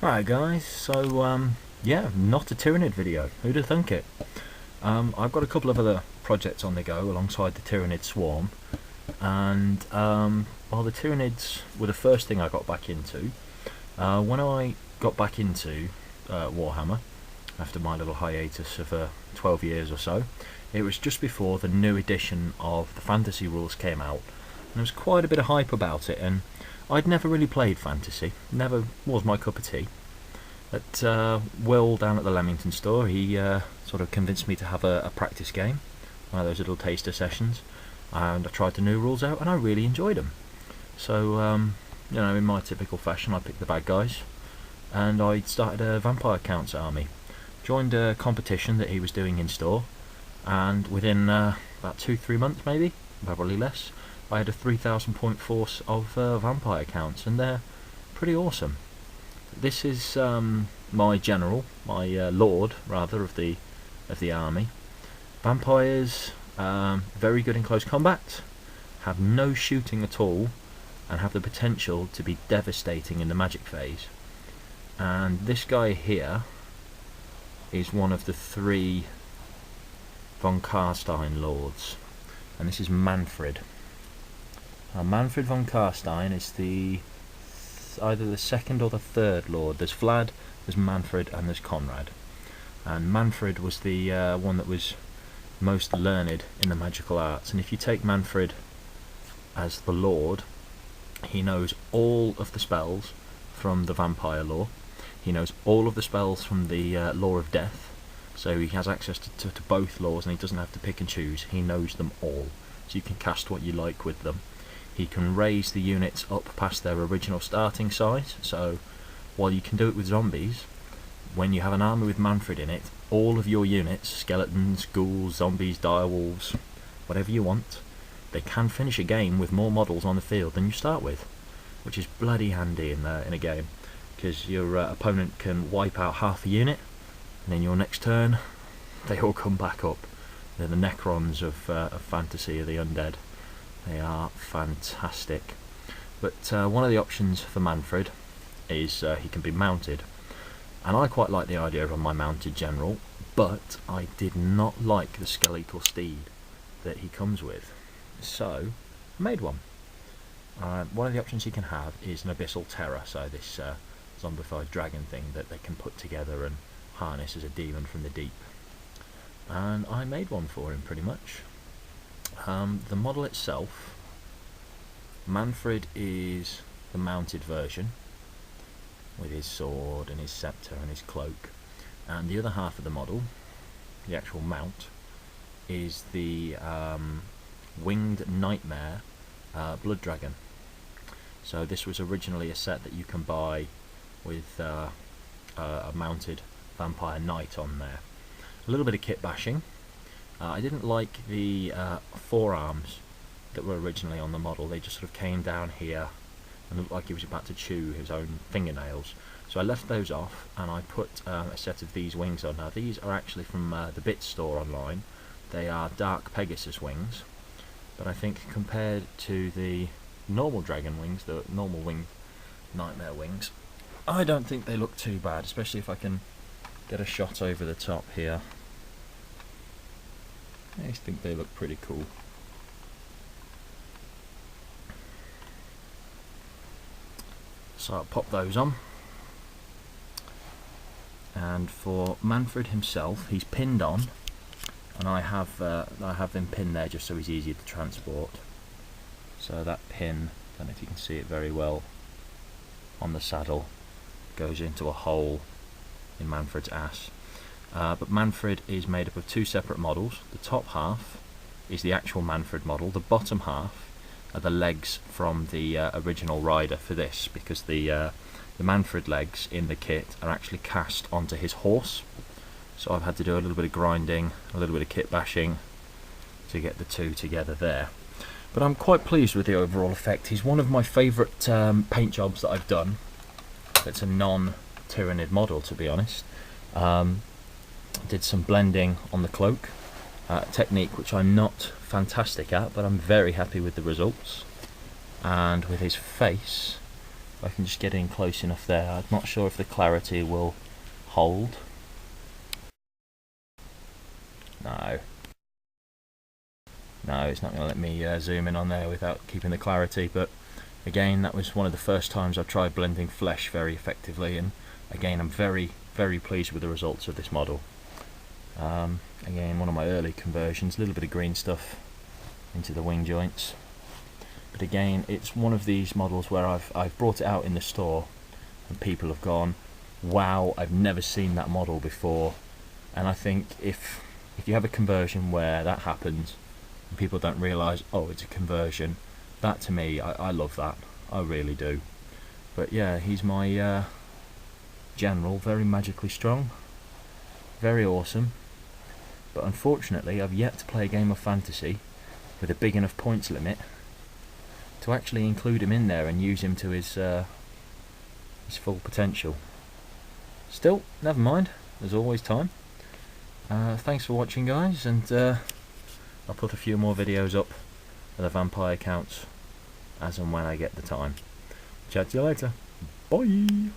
Alright guys, so yeah, not a Tyranid video, who'd have thunk it? I've got a couple of other projects on the go alongside the Tyranid Swarm, and while the Tyranids were the first thing I got back into, when I got back into Warhammer, after my little hiatus of 12 years or so, it was just before the new edition of the fantasy rules came out, and there was quite a bit of hype about it, and I'd never really played fantasy, never was my cup of tea. But Will down at the Leamington store, he sort of convinced me to have a practice game, one of those little taster sessions, and I tried the new rules out and I really enjoyed them. So, you know, in my typical fashion, I picked the bad guys and I started a Vampire Count's army. Joined a competition that he was doing in store, and within about 2-3 months maybe, probably less, I had a 3,000 point force of Vampire Counts, and they're pretty awesome. This is my general, my lord rather, of the army. Vampires, very good in close combat, have no shooting at all, and have the potential to be devastating in the magic phase. And this guy here is one of the 3 VonCarstein lords, and this is Manfred. Manfred VonCarstein is either the 2nd or the 3rd lord. There's Vlad, there's Manfred, and there's Conrad. And Manfred was the one that was most learned in the magical arts. And if you take Manfred as the lord, he knows all of the spells from the vampire lore. He knows all of the spells from the lore of death. So he has access to both lores, and he doesn't have to pick and choose. He knows them all. So you can cast what you like with them. He can raise the units up past their original starting size, so while you can do it with zombies, when you have an army with Manfred in it, all of your units, skeletons, ghouls, zombies, direwolves, whatever you want, they can finish a game with more models on the field than you start with, which is bloody handy in a game, because your opponent can wipe out half a unit, and then your next turn, they all come back up. They're the Necrons of fantasy, of the undead. They are fantastic. But one of the options for Manfred is he can be mounted. And I quite like the idea of my mounted general, but I did not like the skeletal steed that he comes with. So, I made one. One of the options he can have is an abyssal terror, so this zombified dragon thing that they can put together and harness as a demon from the deep. And I made one for him, pretty much. The model itself, Manfred is the mounted version with his sword and his scepter and his cloak, and the other half of the model, the actual mount, is the winged nightmare blood dragon. So this was originally a set that you can buy with a mounted vampire knight on there. A little bit of kit bashing. I didn't like the forearms that were originally on the model. They just sort of came down here and looked like he was about to chew his own fingernails. So I left those off and I put a set of these wings on. Now these are actually from the Bits store online. They are Dark Pegasus wings, but I think compared to the normal dragon wings, the normal wing nightmare wings, I don't think they look too bad, especially if I can get a shot over the top here. I just think they look pretty cool. So I'll pop those on. And for Manfred himself, he's pinned on, and I have them pinned there just so he's easier to transport. So that pin, I don't know if you can see it very well, on the saddle, goes into a hole in Manfred's ass. But Manfred is made up of 2 separate models. The top half is the actual Manfred model. The bottom half are the legs from the original rider for this, because the Manfred legs in the kit are actually cast onto his horse. So I've had to do a little bit of grinding, a little bit of kit bashing to get the 2 together there. But I'm quite pleased with the overall effect. He's one of my favourite paint jobs that I've done. It's a non-Tyranid model, to be honest. Did some blending on the cloak, technique which I'm not fantastic at, but I'm very happy with the results. And with his face, I can just get in close enough there. I'm not sure if the clarity will hold. No, it's not going to let me zoom in on there without keeping the clarity, but again, that was one of the first times I've tried blending flesh very effectively, and again, I'm very, very pleased with the results of this model. Again, one of my early conversions, a little bit of green stuff into the wing joints. But again, it's one of these models where I've brought it out in the store and people have gone, wow, I've never seen that model before. And I think if you have a conversion where that happens and people don't realise, oh, it's a conversion, that to me, I love that. I really do. But yeah, he's my general, very magically strong, very awesome. But unfortunately, I've yet to play a game of fantasy with a big enough points limit to actually include him in there and use him to his full potential. Still, never mind, there's always time. Thanks for watching, guys, and I'll put a few more videos up of the vampire counts as and when I get the time. Chat to you later. Bye!